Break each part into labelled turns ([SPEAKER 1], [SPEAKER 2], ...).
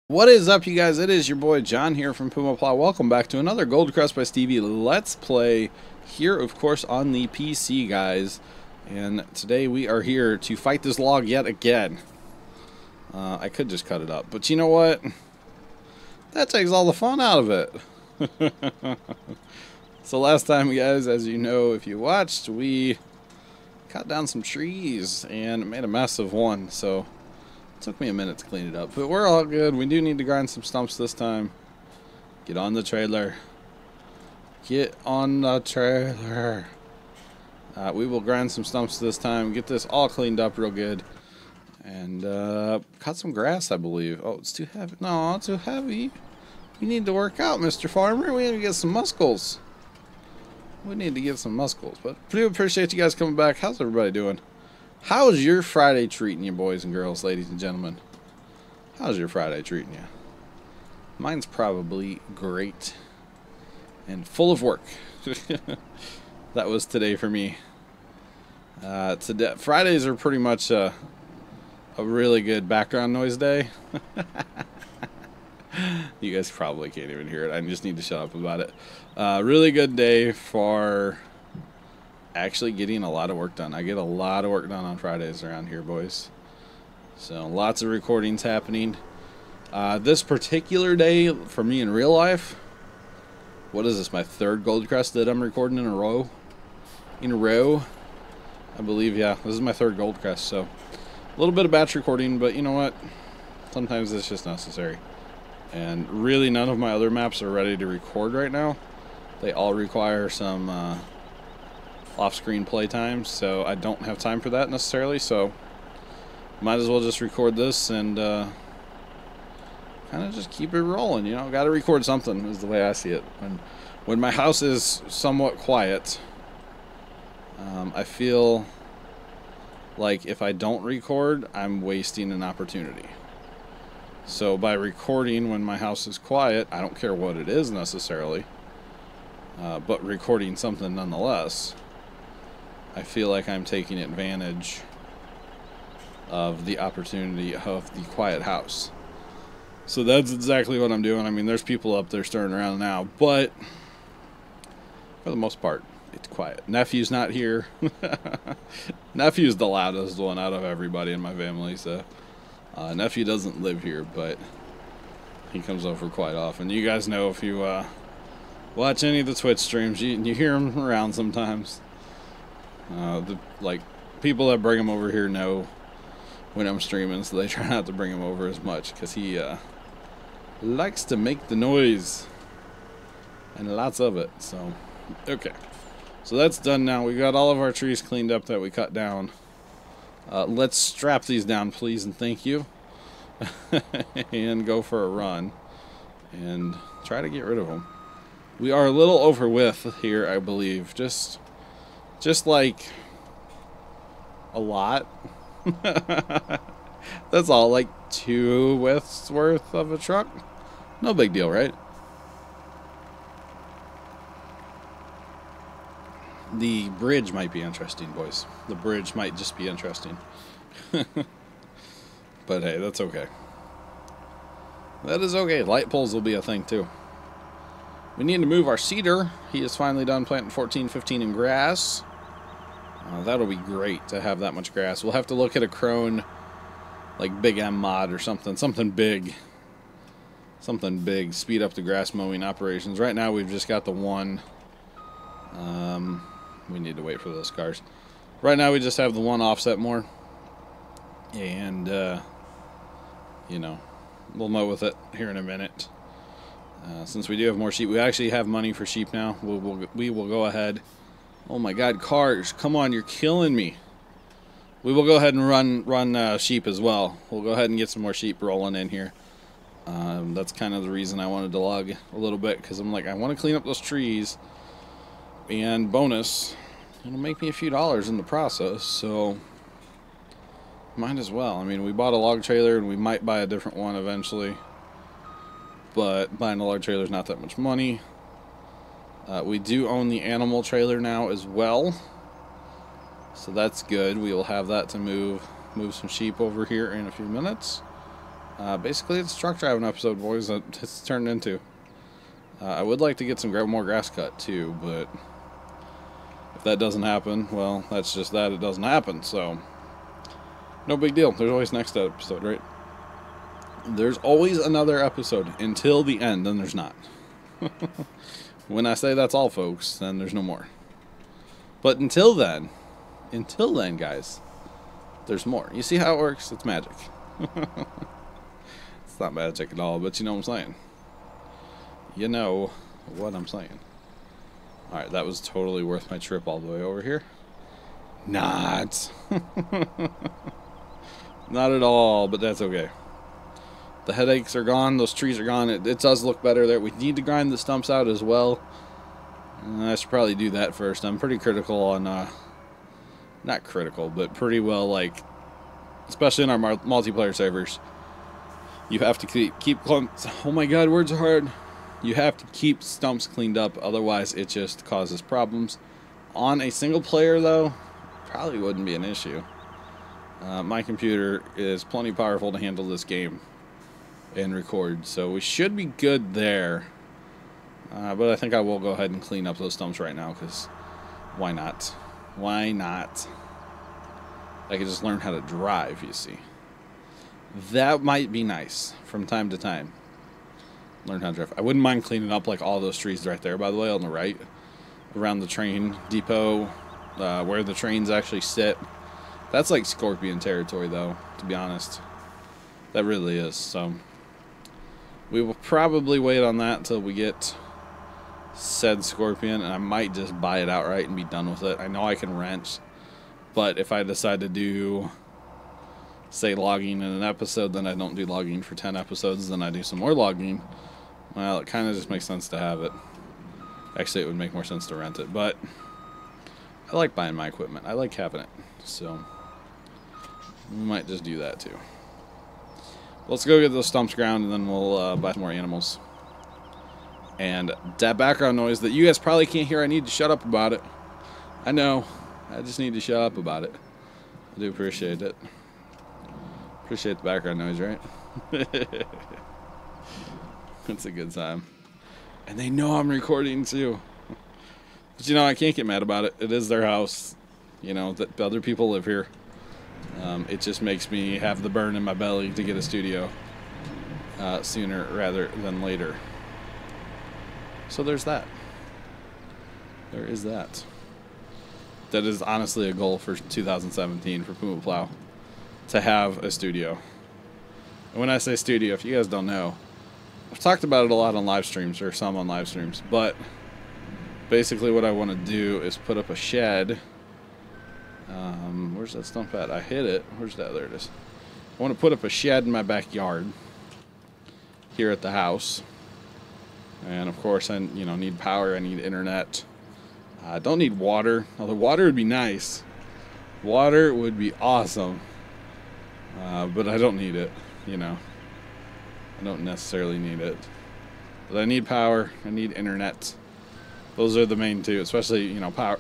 [SPEAKER 1] What is up, you guys? It is your boy John here from PumaPlow. Welcome back to another Gold Crest by Stevie Let's Play here, of course, on the PC, guys. And today we are here to fight this log yet again. I could just cut it up, but you know what? That takes all the fun out of it. So last time, guys, as you know, if you watched, we cut down some trees and made a mess of one, so took me a minute to clean it up, but we're all good. We do need to grind some stumps this time. Get on the trailer. Get on the trailer. We will grind some stumps this time. Get this all cleaned up real good. And cut some grass, I believe. Oh, it's too heavy. No, it's too heavy. You need to work out, Mr. Farmer. We need to get some muscles. We need to get some muscles. But I do appreciate you guys coming back. How's everybody doing? How's your Friday treating you, boys and girls, ladies and gentlemen? How's your Friday treating you? Mine's probably great and full of work. That was today for me. Today, Fridays are pretty much a really good background noise day. You guys probably can't even hear it. I just need to shut up about it. Really good day for actually getting a lot of work done. I get a lot of work done on Fridays around here, boys. So lots of recordings happening. This particular day for me in real life, what is this, my third Gold Crest that I'm recording in a row? I believe, yeah, this is my third Gold Crest, so a little bit of batch recording, but you know what? Sometimes it's just necessary. And really none of my other maps are ready to record right now. They all require some off-screen playtime, so I don't have time for that necessarily, so might as well just record this and kind of just keep it rolling, you know. Gotta record something is the way I see it. When my house is somewhat quiet, I feel like if I don't record, I'm wasting an opportunity. So by recording when my house is quiet, I don't care what it is necessarily, but recording something nonetheless, I feel like I'm taking advantage of the opportunity of the quiet house. So that's exactly what I'm doing. I mean, there's people up there stirring around now, but for the most part, it's quiet. Nephew's not here. Nephew's the loudest one out of everybody in my family, so nephew doesn't live here, but he comes over quite often. You guys know if you watch any of the Twitch streams, you hear him around sometimes. Like people that bring him over here know when I'm streaming, so they try not to bring him over as much because he likes to make the noise and lots of it. So okay, so that's done now. We got all of our trees cleaned up that we cut down. Let's strap these down, please, and thank you. And go for a run and try to get rid of them. We are a little over width here, I believe. Just like a lot. That's all, like 2 widths worth of a truck. No big deal, right? The bridge might be interesting, boys. The bridge might just be interesting. But hey, that's okay. That is okay. Light poles will be a thing too. We need to move our cedar. He is finally done planting 14, 15 in grass. That'll be great to have that much grass. We'll have to look at a crone, like Big M mod or something. Something big. Something big. Speed up the grass mowing operations. Right now we've just got the one. We need to wait for those cars. Right now we just have the one offset mower. And, you know, we'll mow with it here in a minute. Since we do have more sheep, we actually have money for sheep now. We will go ahead. Oh my God, cars! Come on, you're killing me. We will go ahead and run sheep as well. We'll go ahead and get some more sheep rolling in here. That's kind of the reason I wanted to log a little bit, because I'm like, I want to clean up those trees. And bonus, it'll make me a few dollars in the process, so might as well. I mean, we bought a log trailer, and we might buy a different one eventually. But buying a log trailer is not that much money. We do own the animal trailer now as well, so that's good. We will have that to move some sheep over here in a few minutes. Basically, it's a truck driving episode, boys. It's turned into. I would like to get some more grass cut too, but if that doesn't happen, well, that's just that. It doesn't happen, so no big deal. There's always next episode, right? There's always another episode until the end, then there's not. When I say that's all, folks, then there's no more. But until then, guys, there's more. You see how it works? It's magic. It's not magic at all, but you know what I'm saying. You know what I'm saying. Alright, that was totally worth my trip all the way over here. Not. Not at all, but that's okay. The headaches are gone. Those trees are gone. It does look better there. We need to grind the stumps out as well. I should probably do that first. I'm pretty critical on, not critical, but pretty well, like, especially in our multiplayer servers. You have to keep oh my god, words are hard. You have to keep stumps cleaned up, otherwise it just causes problems. On a single player, though, probably wouldn't be an issue. My computer is plenty powerful to handle this game and record, so we should be good there. But I think I will go ahead and clean up those stumps right now, because why not? Why not? I could just learn how to drive, you see. That might be nice from time to time. Learn how to drive. I wouldn't mind cleaning up like all those trees right there, by the way, on the right. Around the train depot, where the trains actually sit. That's like scorpion territory, though, to be honest. That really is, so we will probably wait on that until we get said scorpion, and I might just buy it outright and be done with it. I know I can rent, but if I decide to do, say, logging in an episode, then I don't do logging for 10 episodes, then I do some more logging. Well, it kind of just makes sense to have it. Actually, it would make more sense to rent it, but I like buying my equipment. I like having it, so we might just do that too. Let's go get those stumps ground, and then we'll buy some more animals. And that background noise that you guys probably can't hear, I need to shut up about it. I know. I just need to shut up about it. I do appreciate it. Appreciate the background noise, right? It's a good time. And they know I'm recording too. But you know, I can't get mad about it. It is their house. You know, that other people live here. It just makes me have the burn in my belly to get a studio sooner rather than later. So there's that. There is that. That is honestly a goal for 2017 for PumaPlow, to have a studio. And when I say studio, if you guys don't know, I've talked about it a lot on live streams, or some on live streams, but basically what I want to do is put up a shed. Where's that stump at? I hit it. Where's that? There it is. I want to put up a shed in my backyard here at the house. And of course I need power, I need internet. I don't need water, although water would be nice. Water would be awesome. But I don't need it, you know. I don't necessarily need it. But I need power, I need internet. Those are the main two, especially, you know, power.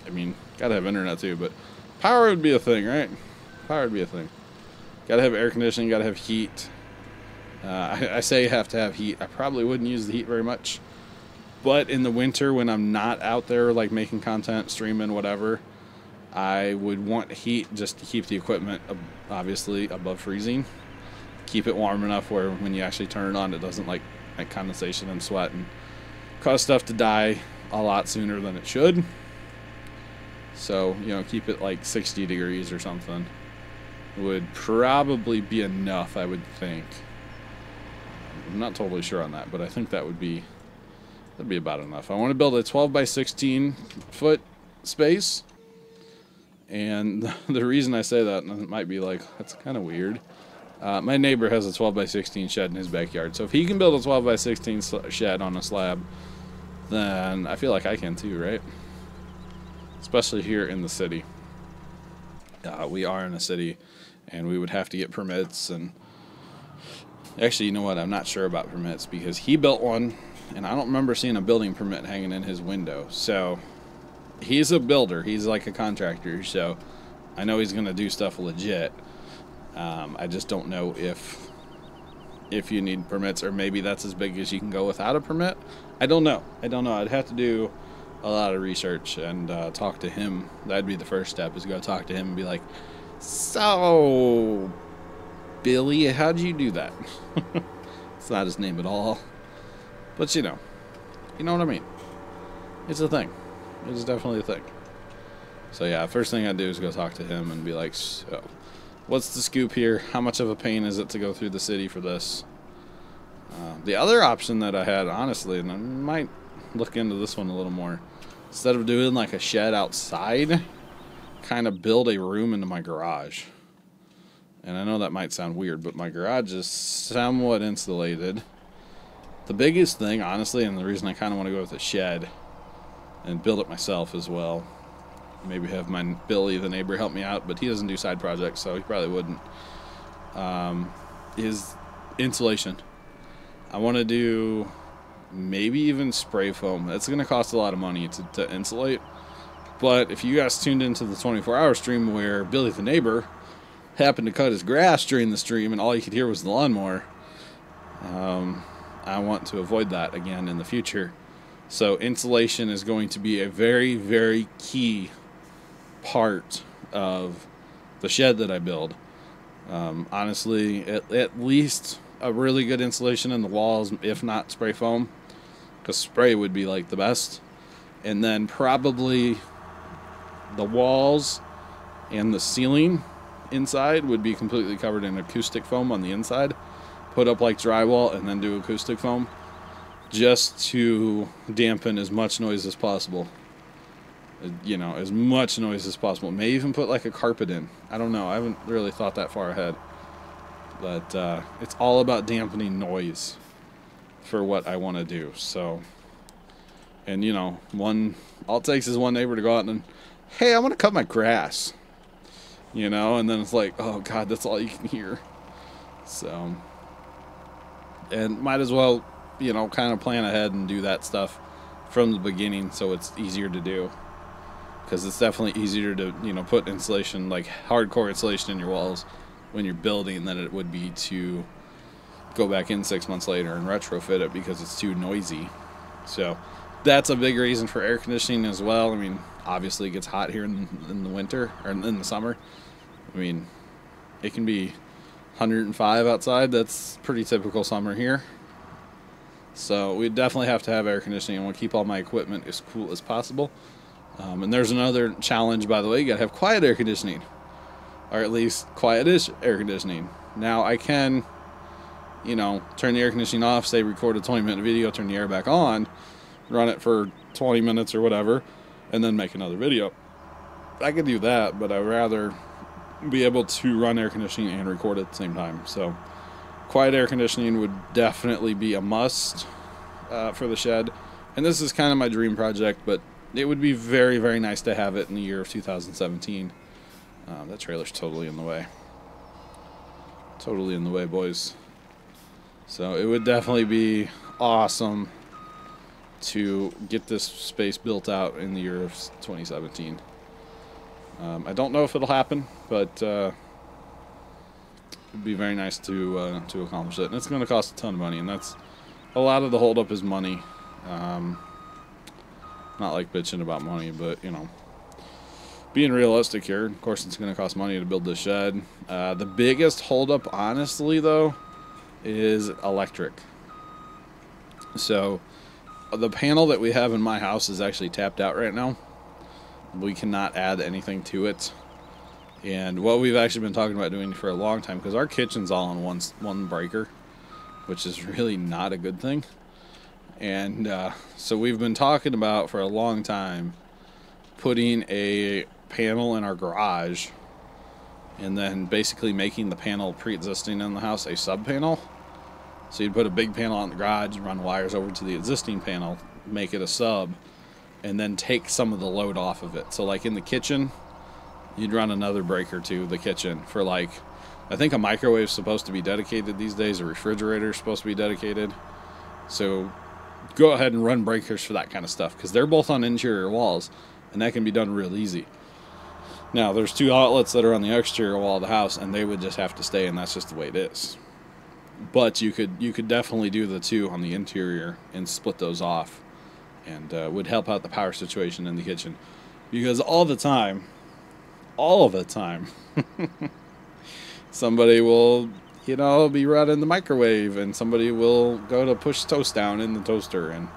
[SPEAKER 1] I mean, gotta have internet too, but power would be a thing, right? Power would be a thing. Gotta have air conditioning, gotta have heat. I say you have to have heat. I probably wouldn't use the heat very much. But in the winter, when I'm not out there, like, making content, streaming, whatever, I would want heat just to keep the equipment, obviously, above freezing. Keep it warm enough where when you actually turn it on, it doesn't, like condensation and sweat and cause stuff to die a lot sooner than it should. So, you know, keep it like 60 degrees or something would probably be enough, I would think. I'm not totally sure on that, but I think that'd be about enough. I want to build a 12 by 16 foot space, and the reason I say that, and it might be like, that's kind of weird. My neighbor has a 12 by 16 shed in his backyard, so if he can build a 12 by 16 shed on a slab, then I feel like I can too, right? Especially here in the city. We are in a city, and we would have to get permits, and actually, you know what? I'm not sure about permits, because he built one, and I don't remember seeing a building permit hanging in his window. So he's a builder. He's like a contractor, so I know he's going to do stuff legit. I just don't know if if you need permits, or maybe that's as big as you can go without a permit. I don't know. I'd have to do a lot of research and talk to him. That'd be the first step, is go talk to him and be like, so Billy, how'd you do that? It's not his name at all, but you know what I mean. It's a thing. It's definitely a thing. So yeah, first thing I'd do is go talk to him and be like, so what's the scoop here? How much of a pain is it to go through the city for this? The other option that I had, honestly, and I might look into this one a little more, instead of doing like a shed outside, kind of build a room into my garage. And I know that might sound weird, but my garage is somewhat insulated. The biggest thing, honestly, and the reason I kind of want to go with a shed and build it myself as well, maybe have my Billy, the neighbor, help me out, but he doesn't do side projects, so he probably wouldn't, is insulation. I want to do maybe even spray foam. That's going to cost a lot of money to insulate. But if you guys tuned into the 24-hour stream where Billy, the neighbor, happened to cut his grass during the stream and all you could hear was the lawnmower, I want to avoid that again in the future. So insulation is going to be a very, very key part of the shed that I build. Honestly, at least a really good insulation in the walls, if not spray foam, because spray would be like the best. And then probably the walls and the ceiling inside would be completely covered in acoustic foam on the inside. Put up like drywall and then do acoustic foam, just to dampen as much noise as possible. You know, as much noise as possible. May even put like a carpet in. I don't know. I haven't really thought that far ahead. But it's all about dampening noise for what I want to do. So, and you know, all it takes is one neighbor to go out and, hey, I want to cut my grass. You know, and then it's like, oh God, that's all you can hear. So, and might as well, you know, kind of plan ahead and do that stuff from the beginning so it's easier to do. Because it's definitely easier to, you know, put insulation, like hardcore insulation in your walls when you're building than it would be to go back in 6 months later and retrofit it because it's too noisy. So that's a big reason for air conditioning as well. I mean, obviously it gets hot here in the winter, or in the summer. I mean, it can be 105 outside. That's pretty typical summer here. So we definitely have to have air conditioning. I want to keep all my equipment as cool as possible. And there's another challenge, by the way. You gotta have quiet air conditioning, or at least quiet-ish air conditioning. Now I can, you know, turn the air conditioning off, say record a 20-minute video, turn the air back on, run it for 20 minutes or whatever, and then make another video. I could do that, but I'd rather be able to run air conditioning and record at the same time. So quiet air conditioning would definitely be a must for the shed. And this is kind of my dream project, but it would be very, very nice to have it in the year of 2017. That trailer's totally in the way. Totally in the way, boys. So it would definitely be awesome to get this space built out in the year of 2017. I don't know if it'll happen, but it'd be very nice to accomplish it. And it's going to cost a ton of money, and that's a lot of the holdup is money. Not like bitching about money, but you know, being realistic here. Of course, it's going to cost money to build this shed. The biggest holdup, honestly, though, is electric. So the panel that we have in my house is actually tapped out right now. We cannot add anything to it. And what we've actually been talking about doing for a long time, because our kitchen's all on one breaker, which is really not a good thing. And so we've been talking about for a long time putting a panel in our garage and then basically making the panel pre-existing in the house a sub panel. So you'd put a big panel on the garage, run wires over to the existing panel, make it a sub, and then take some of the load off of it. So like in the kitchen, you'd run another breaker to the kitchen for like, I think a microwave's supposed to be dedicated these days, a refrigerator's supposed to be dedicated. So go ahead and run breakers for that kind of stuff, because they're both on interior walls, and that can be done real easy. Now, there's two outlets that are on the exterior wall of the house, and they would just have to stay, and that's just the way it is. But you could definitely do the two on the interior and split those off, and would help out the power situation in the kitchen, because all the time, somebody will, you know, be running the microwave, and somebody will go to push toast down in the toaster, and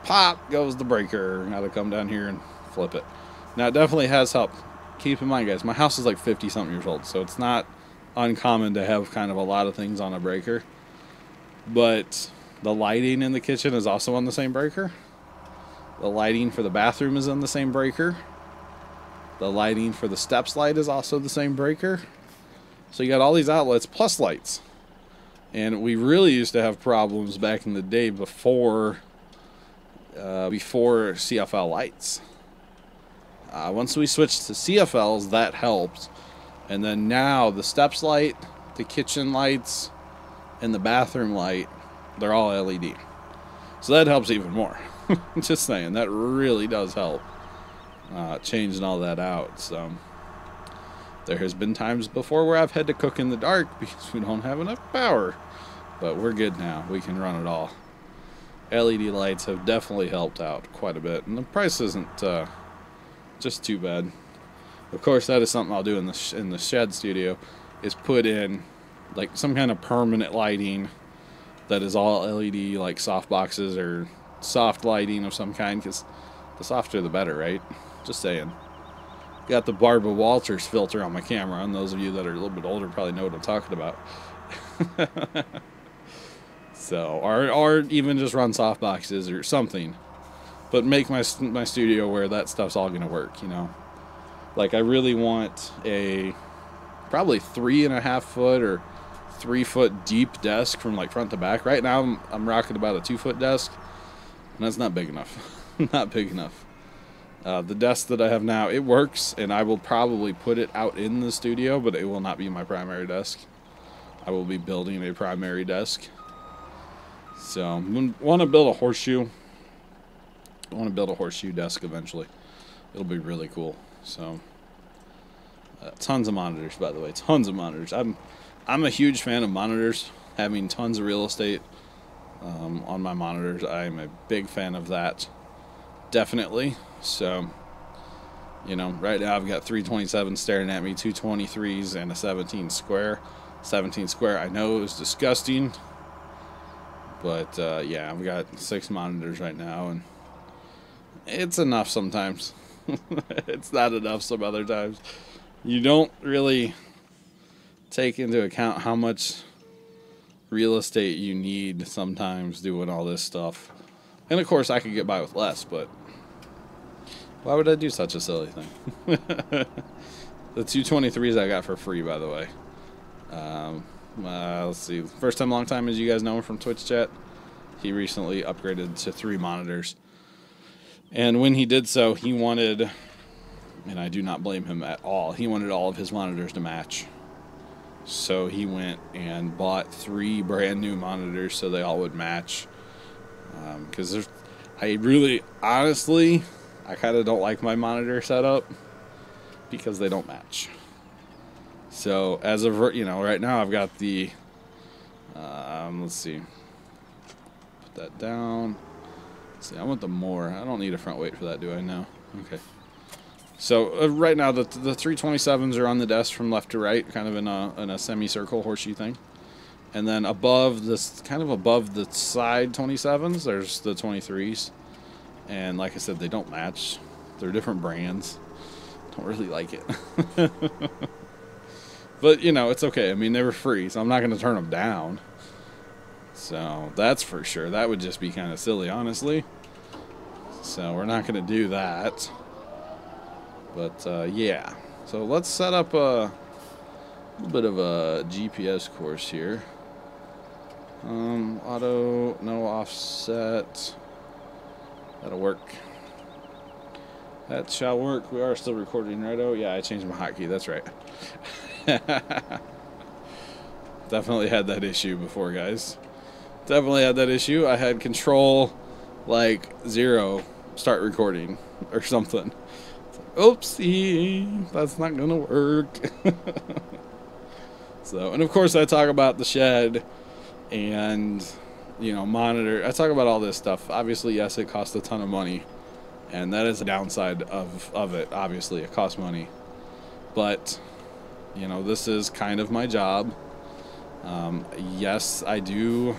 [SPEAKER 1] pop goes the breaker. Got to come down here and flip it. Now, it definitely has helped. Keep in mind, guys, my house is like 50-something years old, so it's not uncommon to have kind of a lot of things on a breaker. But the lighting in the kitchen is also on the same breaker. The lighting for the bathroom is on the same breaker. The lighting for the steps light is also the same breaker. So you got all these outlets plus lights. And we really used to have problems back in the day before CFL lights. Once we switched to CFLs, that helped. And then now the steps light, the kitchen lights, and the bathroom light, they're all LED. So that helps even more. Just saying, that really does help. Changing all that out. So there has been times before where I've had to cook in the dark because we don't have enough power. But we're good now. We can run it all. LED lights have definitely helped out quite a bit. And the price isn't just too bad. Of course, that is something I'll do in the shed studio, is put in like some kind of permanent lighting that is all LED, like soft boxes or soft lighting of some kind, because the softer the better, right? Just saying. Got the Barbara Walters filter on my camera, and those of you that are a little bit older probably know what I'm talking about. So, or even just run soft boxes or something, but make my studio where that stuff's all gonna work, you know. Like, I really want a probably 3.5 foot or 3 foot deep desk from like front to back. Right now I'm rocking about a 2 foot desk, and that's not big enough. Not big enough. The desk that I have now, it works, and I will probably put it out in the studio, but it will not be my primary desk. I will be building a primary desk. So I want to build a horseshoe. I want to build a horseshoe desk eventually. It'll be really cool. So tons of monitors, by the way, tons of monitors. I'm a huge fan of monitors, having tons of real estate on my monitors. I'm a big fan of that, definitely. So, you know, right now I've got 327 staring at me, 223s, and a 17 square. 17 square, I know, is disgusting, but yeah, I've got 6 monitors right now, and it's enough sometimes. It's not enough some other times. You don't really take into account how much real estate you need sometimes doing all this stuff. And of course I could get by with less, but why would I do such a silly thing? The 223s I got for free, by the way. Let's see, first time long time, as you guys know him from Twitch chat, he recently upgraded to 3 monitors. And when he did so, he wanted, and I do not blame him at all, he wanted all of his monitors to match. So he went and bought 3 brand new monitors so they all would match. Because I really, honestly, I kind of don't like my monitor setup because they don't match. So as of, you know, right now I've got the, let's see, put that down. Let's see, I want the more. I don't need a front weight for that, do I? No. Okay. So right now the 327s are on the desk from left to right, kind of in a semicircle horseshoe thing. And then above this, kind of above the side 27s, there's the 23s. And like I said, they don't match. They're different brands. Don't really like it. But, you know, it's okay. I mean, they were free, so I'm not going to turn them down. So that's for sure. That would just be kind of silly, honestly. So we're not going to do that. But, yeah. So let's set up a little bit of a GPS course here. Auto, no offset. That'll work. That shall work. We are still recording, right? Oh, yeah, I changed my hotkey. That's right. Definitely had that issue before, guys. Definitely had that issue. I had control, like, 0, start recording, or something. Oopsie, that's not gonna work. So, and of course I talk about the shed and, you know, monitor. I talk about all this stuff. Obviously, yes, it costs a ton of money, and that is the downside of it. Obviously, it costs money, but, you know, this is kind of my job. Yes, I do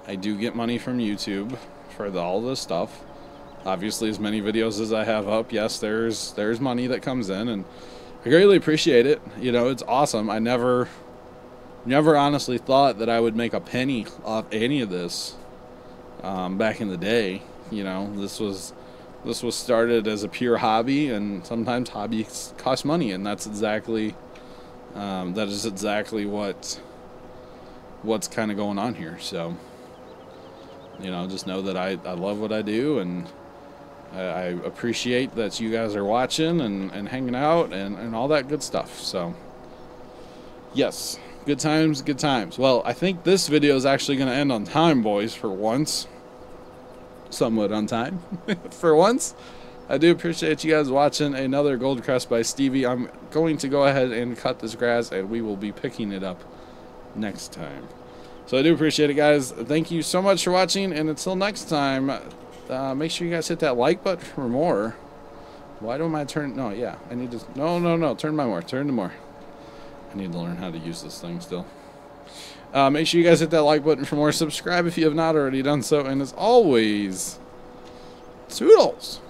[SPEAKER 1] get money from YouTube for all this stuff. Obviously, as many videos as I have up, yes, there's money that comes in, and I greatly appreciate it. You know, it's awesome. I never honestly thought that I would make a penny off any of this back in the day. You know, this was started as a pure hobby, and sometimes hobbies cost money, and that's exactly what's kind of going on here. So, you know, just know that I love what I do, and I appreciate that you guys are watching and hanging out and all that good stuff. So, yes, good times, good times. Well, I think this video is actually going to end on time, boys, for once. Somewhat on time, for once. I do appreciate you guys watching another Gold Crest by Stevie. I'm going to go ahead and cut this grass, and we will be picking it up next time. So I do appreciate it, guys. Thank you so much for watching, and until next time, make sure you guys hit that like button for more. Why don't I turn? No, yeah, I need to. No. Turn by more. Turn to more. I need to learn how to use this thing still. Make sure you guys hit that like button for more. Subscribe if you have not already done so. And as always, toodles.